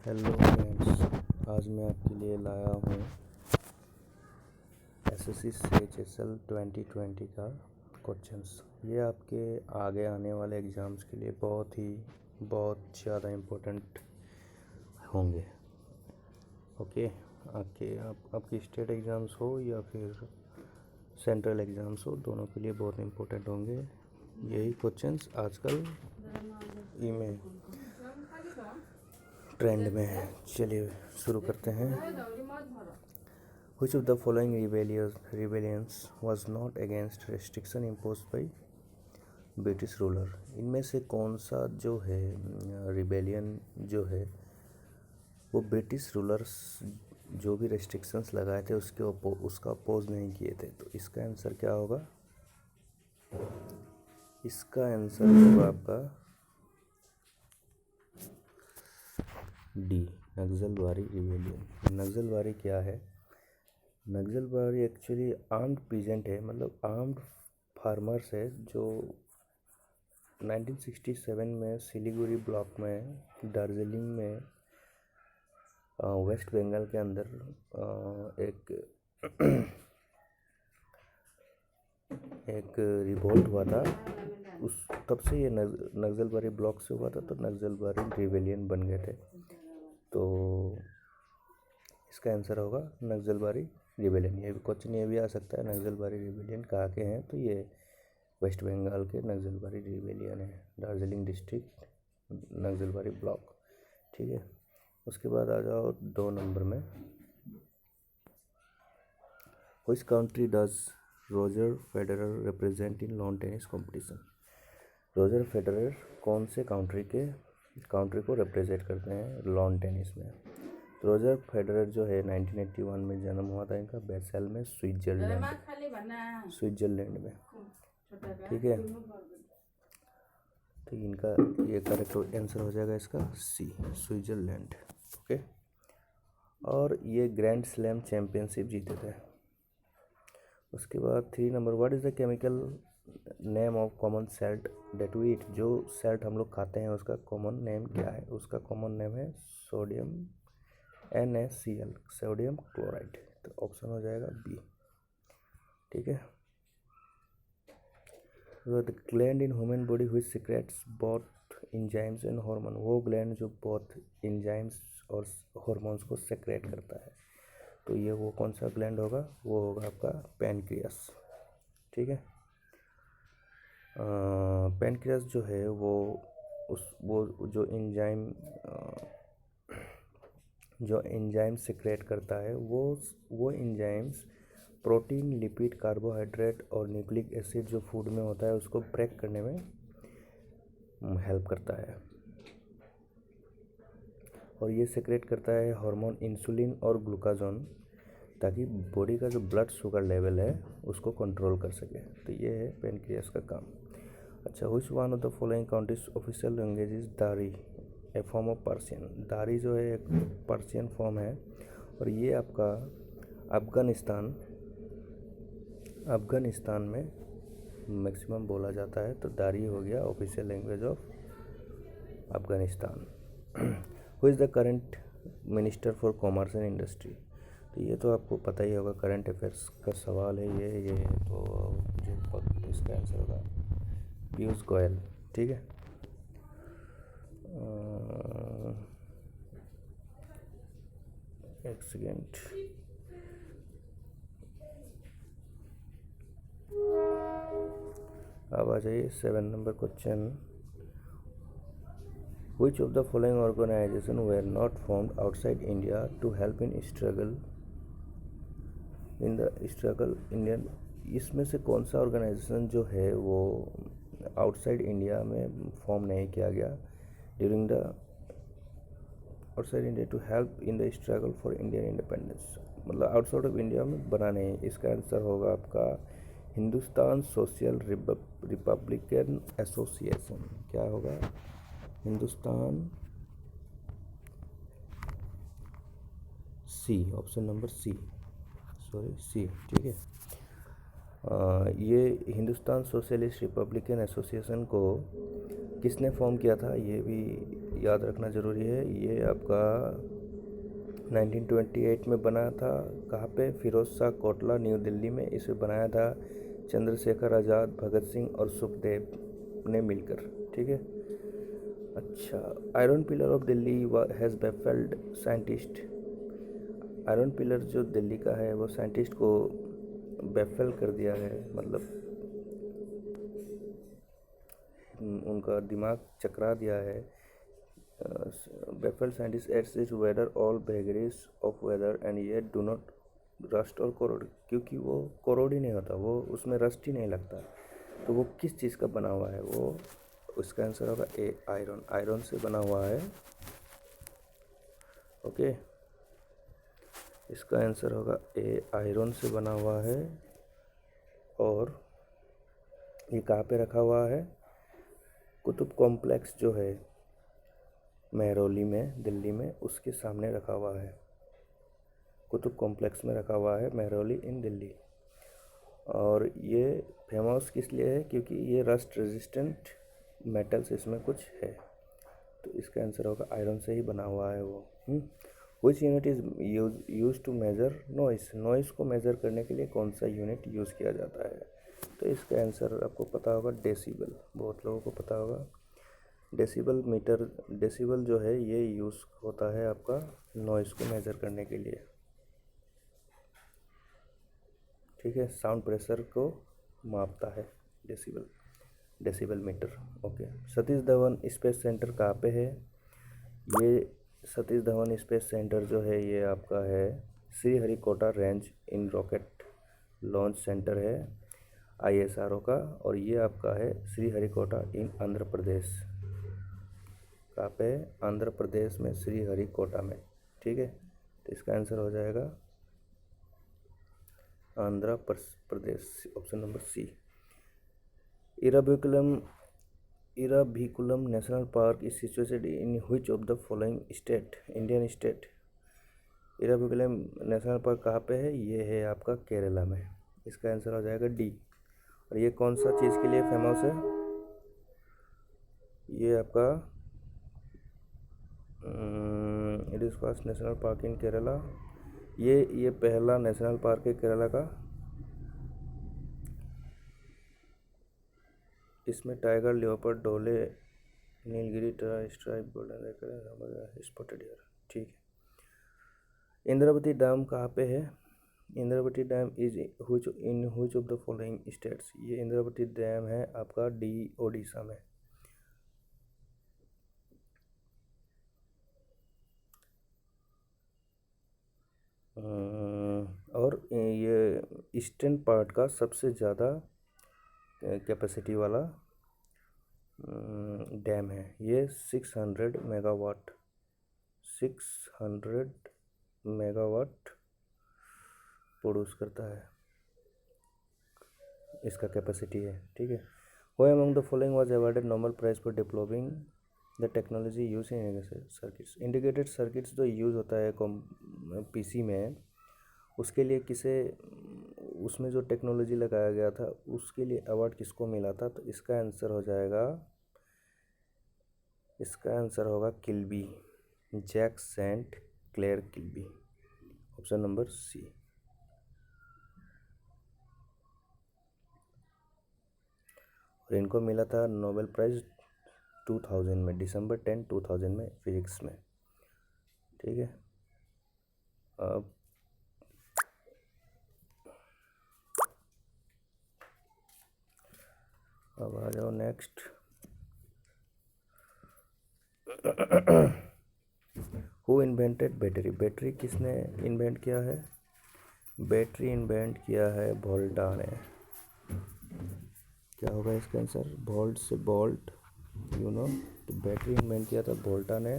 Hello friends, आज मैं आपके लिए लाया हूँ एसएससी CHSL 2020 का क्वेश्चंस। ये आपके आगे आने वाले एग्ज़ाम्स के लिए बहुत ज़्यादा इम्पोर्टेंट होंगे। ओके, आपकी स्टेट एग्ज़ाम्स हो या फिर सेंट्रल एग्ज़ाम्स हो, दोनों के लिए बहुत इम्पोर्टेंट होंगे यही क्वेश्चंस आजकल में ट्रेंड में है। चलिए शुरू करते हैं। Which of the following rebellions was not against restriction imposed by British ruler? इनमें से कौन सा जो है रिबेलियन जो है वो ब्रिटिश रूलर्स जो भी रेस्ट्रिक्शंस लगाए थे उसका अपोज नहीं किए थे? तो इसका आंसर क्या होगा? इसका आंसर होगा आपका डी, नक्सलवारी रिबेलियन। नक्सलवारी क्या है? नक्सलवारी एक्चुअली आर्म्ड पीजेंट है, मतलब आर्म्ड फार्मर्स है जो 1967 में सिलीगुड़ी ब्लॉक में, दार्जिलिंग में, वेस्ट बंगाल के अंदर एक रिवोल्ट हुआ था। तब से ये नक्सलवारी ब्लॉक से हुआ था, तो नक्सलवारी रिबेलियन बन गए थे। तो इसका आंसर होगा नक्सलवारी रिबेलियन। ये भी क्वेश्चन ये भी आ सकता है, नक्सलवारी रिबेलियन कहाँ के हैं? तो ये वेस्ट बंगाल के नक्सलवारी रिबेलियन है, दार्जिलिंग डिस्ट्रिक्ट नक्सलवारी ब्लॉक। ठीक है, उसके बाद आ जाओ 2 नंबर में। Which country does Roger Federer represent in lawn tennis competition? Roger Federer कौन से काउंट्री को रिप्रेजेंट करते हैं लॉन टेनिस में? रोजर फेडरर जो है 1981 में जन्म हुआ था इनका बेसेल में, स्विट्जरलैंड में। ठीक है, तो इनका ये करेक्ट आंसर हो जाएगा इसका सी, स्विट्जरलैंड। ओके, और ये ग्रैंड स्लैम चैम्पियनशिप जीते थे। उसके बाद 3 number, what is the chemical name of common salt that we eat? जो सैल्ट हम लोग खाते हैं उसका कॉमन नेम क्या है? उसका कॉमन नेम है सोडियम NaCl, सोडियम क्लोराइड। तो ऑप्शन हो जाएगा बी। ठीक है, the gland in human body which secrets both enzymes and hormone? वो ग्लैंड जो बोथ एंजाइम्स और हार्मोन्स को सेक्रेट करता है, तो ये वो कौन सा ग्लैंड होगा? वो होगा आपका पैनक्रियास। ठीक है, पैनक्रियास जो है वो जो एंजाइम सेक्रेट करता है वो एंजाइम्स प्रोटीन, लिपिड, कार्बोहाइड्रेट और न्यूक्लिक एसिड जो फूड में होता है उसको ब्रेक करने में हेल्प करता है। और ये सेक्रेट करता है हार्मोन इंसुलिन और ग्लूकागोन, ताकि बॉडी का जो ब्लड शुगर लेवल है उसको कंट्रोल कर सके। तो ये है पैनक्रियास का काम। अच्छा, which one of the following countries official language is दारी, ए फॉर्म ऑफ पर्शियन? दारी जो है एक पर्शियन फॉर्म है, और ये आपका अफगानिस्तान में मैक्सिमम बोला जाता है। तो दारी हो गया official language of Afghanistan. Who is the current minister for commerce and industry? तो ये तो आपको पता ही होगा, करंट अफेयर्स का सवाल है ये तो जो इसका आंसर होगा पीयूष गोयल। ठीक है, एक सेकेंड। अब आ जाइए 7 number question. Which of the following organization were not formed outside India to help in struggle Indian? इसमें से कौन सा ऑर्गेनाइजेशन जो है वो आउटसाइड इंडिया में फॉर्म नहीं किया गया during the outside India to help in the struggle for Indian independence? मतलब आउटसाइड ऑफ इंडिया में बना नहीं। इसका आंसर होगा आपका हिंदुस्तान सोशल रिपब्लिकन एसोसिएशन। क्या होगा? हिंदुस्तान, सी, ऑप्शन नंबर सी। ठीक है, ये हिंदुस्तान सोशलिस्ट रिपब्लिकन एसोसिएशन को किसने फॉर्म किया था? ये भी याद रखना ज़रूरी है। ये आपका 1928 में बना था। कहाँ पे? फिरोज शाह कोटला, न्यू दिल्ली में। इसे बनाया था चंद्रशेखर आज़ाद, भगत सिंह और सुखदेव ने मिलकर। ठीक है। अच्छा, iron pillar of Delhi has baffled scientist. Iron pillar जो दिल्ली का है वो साइंटिस्ट को बेफल कर दिया है, मतलब उनका दिमाग चकरा दिया है। Baffle scientist its is weather all vagaries of weather and ये डू नॉट रस्ट और कोरोड, क्योंकि वो कोरोड ही नहीं होता, वो उसमें रस्ट ही नहीं लगता। तो वो किस चीज़ का बना हुआ है? वो उसका आंसर होगा ए, आयरन। आयरन से बना हुआ है। ओके, इसका आंसर होगा ए, आयरन से बना हुआ है। और ये कहाँ पे रखा हुआ है? कुतुब कॉम्प्लेक्स जो है मेहरौली में, दिल्ली में, उसके सामने रखा हुआ है। कुतुब कॉम्प्लेक्स में रखा हुआ है, मेहरौली इन दिल्ली। और ये फेमस किस लिए है? क्योंकि ये रस्ट रेजिस्टेंट मेटल्स इसमें कुछ है। तो इसका आंसर होगा आयरन से ही बना हुआ है वो। Which unit is use to measure noise. Noise को मेज़र करने के लिए कौन सा यूनिट यूज़ किया जाता है? तो इसका आंसर आपको पता होगा, डेसिबल। बहुत लोगों को पता होगा। डेसिबल मीटर, डेसिबल जो है ये यूज़ होता है आपका नॉइस को मेज़र करने के लिए। ठीक है, साउंड प्रेशर को मापता है decibel, decibel meter. Okay, Satish Dhawan space centre कहाँ पे है? ये सतीश धवन स्पेस सेंटर जो है ये आपका है श्रीहरिकोटा रेंज इन रॉकेट लॉन्च सेंटर है ISRO का। और ये आपका है श्रीहरिकोटा इन आंध्र प्रदेश। कहाँ पे? आंध्र प्रदेश में, श्रीहरिकोटा में। ठीक है, तो इसका आंसर हो जाएगा Andhra Pradesh, option number C. Eravikulam national park is situated in which of the following state? Indian state. Eravikulam national park कहाँ पे है? ये है आपका केरला में। इसका आंसर हो जाएगा डी। और ये कौन सा चीज़ के लिए फेमस है? ये आपका it is first national park इन केरला। ये पहला नेशनल पार्क है केरला का। इसमें टाइगर, लियोपर्ड, डोले, Nilgiri, stripe, golden spotted deer. ठीक है। इंद्रावती डैम कहाँ पे है? Indravati dam is in which of the following states? ये इंद्रावती डैम है आपका डी, ओडिशा में। और ये ईस्टर्न पार्ट का सबसे ज़्यादा कैपेसिटी वाला डैम है। ये 600 मेगावाट 600 मेगावाट प्रोड्यूस करता है, इसका कैपेसिटी है। ठीक है। Who among the following was awarded Nobel prize for developing the technology use in indicated circuits? Indicated circuits जो यूज़ होता है PC में, उसके लिए किसे, उसमें जो टेक्नोलॉजी लगाया गया था उसके लिए अवार्ड किसको मिला था? तो इसका आंसर हो जाएगा, इसका आंसर होगा Kilby, Jack Saint Clair Kilby, option number C. और इनको मिला था नोबेल प्राइज़ 2000 में, December 10, 2000 में, फिजिक्स में। ठीक है। अब आ जाओ next. Who invented battery? Battery किसने इन्वेंट किया है? बैटरी इन्वेंट किया है वोल्टा ने। क्या होगा इसका आंसर? वोल्ट से बोल्ट, तो बैटरी इन्वेंट किया था वोल्टा ने।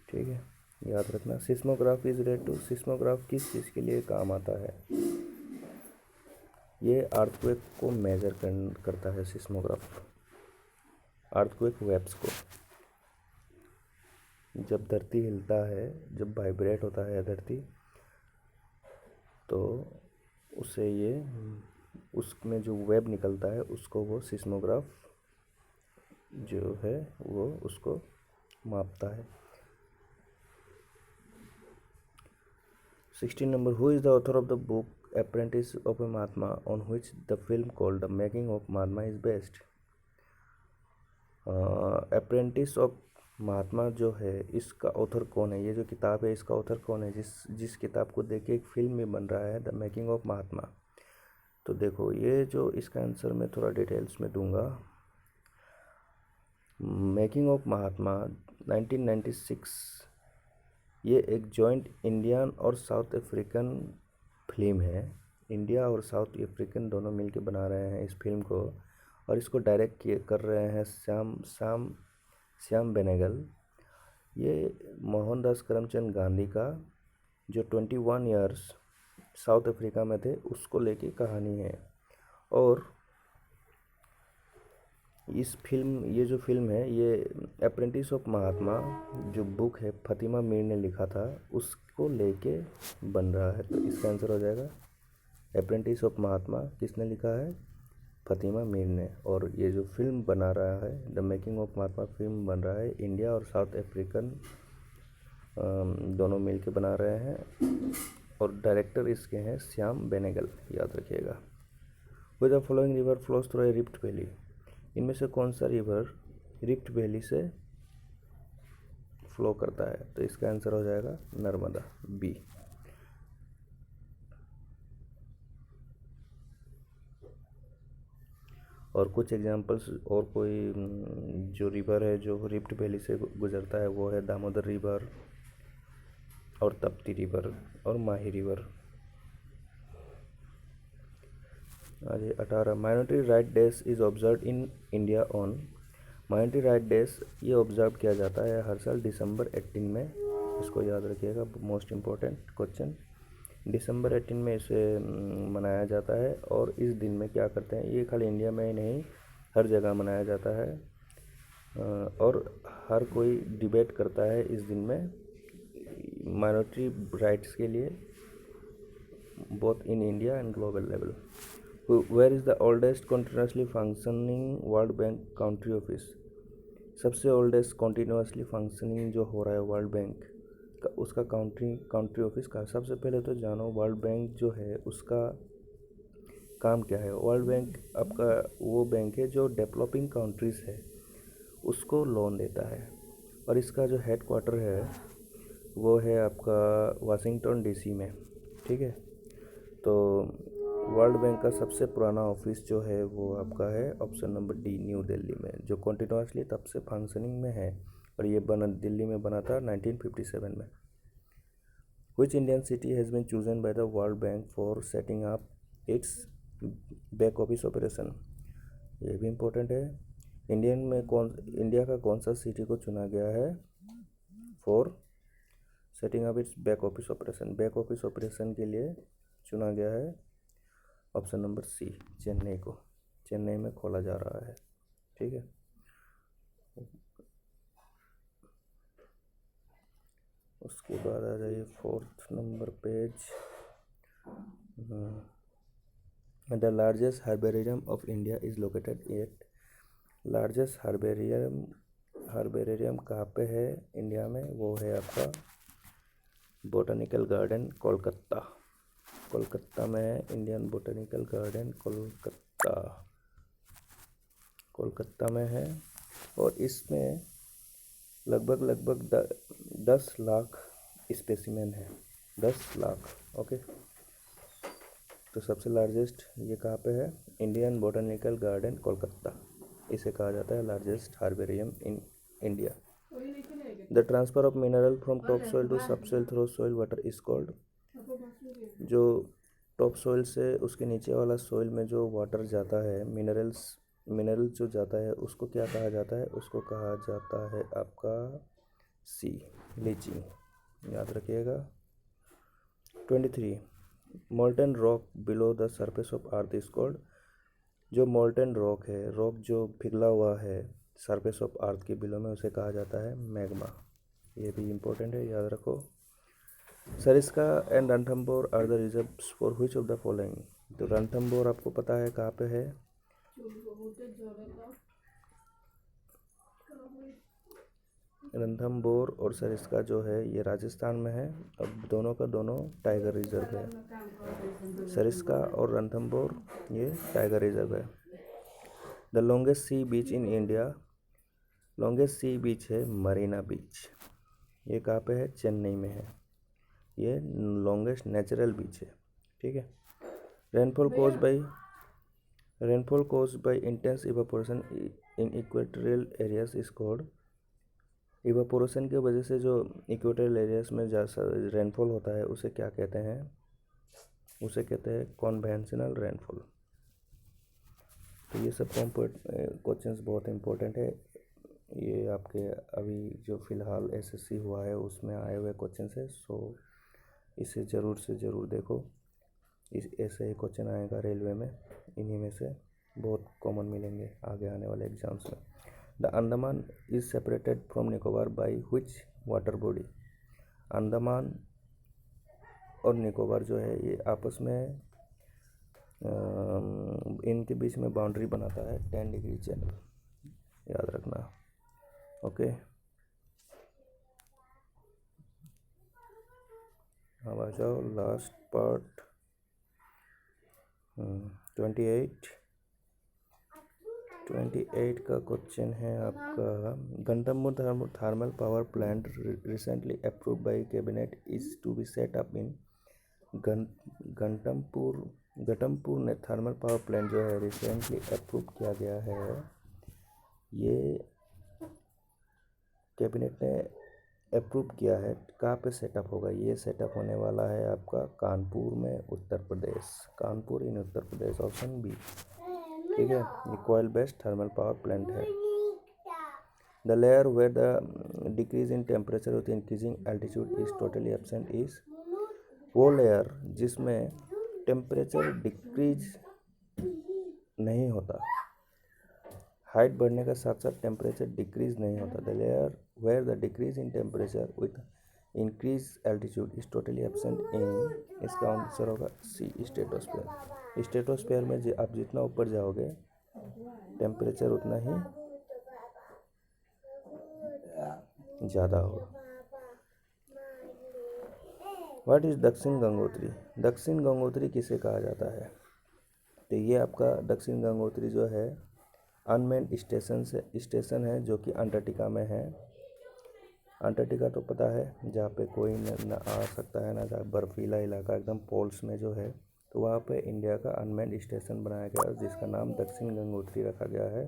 ठीक है, याद रखना। Seismograph is related to, seismograph किस चीज़ के लिए काम आता है? ये अर्थक्वेक को मेजर करता है सिस्मोग्राफ, अर्थक्वेक वेव्स को। जब धरती हिलता है, जब वाइब्रेट होता है धरती, तो उसे ये, उसमें जो वेव निकलता है उसको वो सिस्मोग्राफ जो है वो उसको मापता है। 16 number, who is the author of the book Apprentice of a Mahatma, on which the film called The Making of Mahatma is based? Apprentice of Mahatma जो है इसका ऑथर कौन है, ये जो किताब है इसका ऑथर कौन है, जिस किताब को देख के एक फिल्म में बन रहा है द मेकिंग ऑफ महात्मा। तो देखो ये जो इसका आंसर मैं थोड़ा डिटेल्स में दूंगा। मेकिंग ऑफ महात्मा 1996 ये एक जॉइंट इंडियन और साउथ अफ्रीकन फिल्म है। इंडिया और साउथ अफ्रीकन दोनों मिलके बना रहे हैं इस फिल्म को, और इसको डायरेक्ट कर रहे हैं श्याम बेनेगल। ये मोहनदास करमचंद गांधी का जो 21 ईयर्स साउथ अफ्रीका में थे उसको लेके कहानी है। और ये जो फिल्म है ये अप्रेंटिस ऑफ महात्मा जो बुक है फातिमा मीर ने लिखा था उसको लेके बन रहा है। तो इसका आंसर हो जाएगा अप्रेंटिस ऑफ महात्मा किसने लिखा है, फातिमा मीर ने। और ये जो फिल्म बना रहा है the making of Mahatma film बन रहा है इंडिया और साउथ अफ्रीकन दोनों मिलके बना रहे हैं, और डायरेक्टर इसके हैं श्याम बेनेगल, याद रखिएगा। With the following river flows through a rift valley, इनमें से कौन सा रिवर रिफ्ट वैली से फ्लो करता है, तो इसका आंसर हो जाएगा नर्मदा, बी। और कुछ एग्जांपल्स, और कोई जो रिवर है जो रिफ्ट वैली से गुजरता है वो है दामोदर रिवर और तप्ती रिवर और माही रिवर। अरे 18 minority right days is observe in India on, minority right days ये ऑब्जर्व किया जाता है हर साल दिसंबर 18 में, इसको याद रखिएगा, मोस्ट इम्पोर्टेंट क्वेश्चन। दिसंबर 18 में इसे मनाया जाता है, और इस दिन में क्या करते हैं, ये खाली इंडिया में ही नहीं हर जगह मनाया जाता है, और हर कोई डिबेट करता है इस दिन में माइनॉरिटी राइट्स के लिए, both in India and global level. Where is the oldest continuously functioning World Bank country office, सबसे ओल्डेस्ट कंटिन्यूसली फंक्शनिंग जो हो रहा है वर्ल्ड बैंक का उसका काउंट्री ऑफिस का। सबसे पहले तो जानो वर्ल्ड बैंक जो है उसका काम क्या है। वर्ल्ड बैंक आपका वो बैंक है जो डेवलपिंग कंट्रीज़ है उसको लोन देता है, और इसका जो हेड क्वार्टर है वो है आपका वाशिंगटन डीसी में, ठीक है। तो वर्ल्ड बैंक का सबसे पुराना ऑफिस जो है वो आपका है option number D, new Delhi में, जो कंटिन्यूसली तब से फंक्शनिंग में है, और ये दिल्ली में बना था 1957 में। Which Indian city has been chosen by the World Bank for setting up its back office operation, ये भी इम्पोर्टेंट है। इंडिया का कौन सा सिटी को चुना गया है for setting up its back office operation, back office operation के लिए चुना गया है ऑप्शन नंबर सी, चेन्नई को, चेन्नई में खोला जा रहा है, ठीक है। उसके बाद आ जाइए 4th number page. The largest herbarium of India is located at, largest herbarium कहाँ पे है इंडिया में, वो है आपका बोटनिकल गार्डन कोलकाता, कोलकाता में है इंडियन बोटनिकल गार्डन कोलकाता में है, और इसमें लगभग 10 लाख स्पेसिमेन है, 10 लाख, ओके। तो सबसे लार्जेस्ट ये कहाँ पे है, इंडियन बोटनिकल गार्डन कोलकाता, इसे कहा जाता है largest herbarium in India. The transfer of mineral from top soil to sub soil through soil water is called, जो टॉप सोइल से उसके नीचे वाला सोइल में जो वाटर जाता है, मिनरल जो जाता है उसको क्या कहा जाता है, उसको कहा जाता है आपका सी, लीचिंग, याद रखिएगा। 23 molten rock below the surface of earth is called, जो मोल्टन रॉक है, रॉक जो पिघला हुआ है सरफेस ऑफ अर्थ के बिलो में, उसे कहा जाता है मैग्मा, ये भी इम्पोर्टेंट है, याद रखो। Sariska and Ranthambore are the reserves for which of the following, तो रणथंभौर आपको पता है कहाँ पे है, रणथंभौर और सरिस्का जो है ये राजस्थान में है। अब दोनों का दोनों टाइगर रिजर्व है। सरिस्का और रणथंभौर ये टाइगर रिजर्व है। The longest sea beach in India, longest sea beach है मरीना बीच। ये कहाँ पे है? चेन्नई में है। ये लॉन्गेस्ट नेचुरल बीच है। ठीक है। Rainfall caused by intense evaporation in equatorial areas is called, evaporation की वजह से जो इक्वेटोरियल एरियाज में रेनफॉल होता है उसे क्या कहते हैं? उसे कहते हैं कॉन्वेंशनल रेनफॉल। तो ये सब क्वेश्चंस बहुत इंपॉर्टेंट है। ये आपके अभी जो फ़िलहाल एसएससी हुआ है उसमें आए हुए क्वेश्चन है। सो इसे ज़रूर से ज़रूर देखो। ऐसे ही क्वेश्चन आएगा रेलवे में, इन्हीं में से बहुत कॉमन मिलेंगे आगे आने वाले एग्जाम्स में। The Andaman is separated from Nicobar by which water body? Andaman और निकोबार जो है ये आपस में इनके बीच में बाउंड्री बनाता है 10 डिग्री चैनल, याद रखना। ओके, अब आ जाओ लास्ट पार्ट 28 का क्वेश्चन है आपका। Ghatampur thermal power plant recently approved by cabinet is to be set up in Ghatampur ने थर्मल पावर प्लांट जो है रिसेंटली अप्रूव किया गया है। ये कैबिनेट ने अप्रूव किया है। कहाँ पे सेटअप होगा? ये सेटअप होने वाला है आपका कानपुर में, Uttar Pradesh. Kanpur in Uttar Pradesh, option B. ठीक है। ये coal based thermal power plant है। The layer where the decrease in temperature with increasing altitude is totally absent is, वो लेयर जिसमें टेम्परेचर डिक्रीज नहीं होता, हाइट बढ़ने का साथ साथ टेम्परेचर डिक्रीज नहीं होता। The layer where the decrease in temperature with increase altitude is totally absent in, इसका आंसर होगा सी, स्ट्रेटोस्फेयर। स्ट्रेटोस्फेयर में आप जितना ऊपर जाओगे टेम्परेचर उतना ही ज़्यादा होगा। व्हाट इज दक्षिण गंगोत्री? दक्षिण गंगोत्री किसे कहा जाता है? तो ये आपका दक्षिण गंगोत्री जो है अनमेन्ड स्टेशन है जो कि अंटार्कटिका में है। अंटार्कटिका तो पता है जहाँ पे कोई न आ सकता है ना, जहाँ बर्फीला इलाका एकदम पोल्स में जो है, तो वहाँ पे इंडिया का अनमेन्ड स्टेशन बनाया गया जिसका नाम दक्षिण गंगोत्री रखा गया है।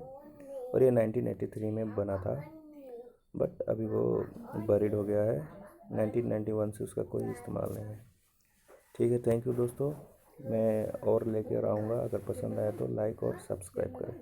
और ये 1983 में बना था, बट अभी वो बरीड हो गया है। 1991 से उसका कोई इस्तेमाल नहीं है। ठीक है, थैंक यू दोस्तों। मैं और लेकर आऊँगा, अगर पसंद आया तो लाइक और सब्सक्राइब करें।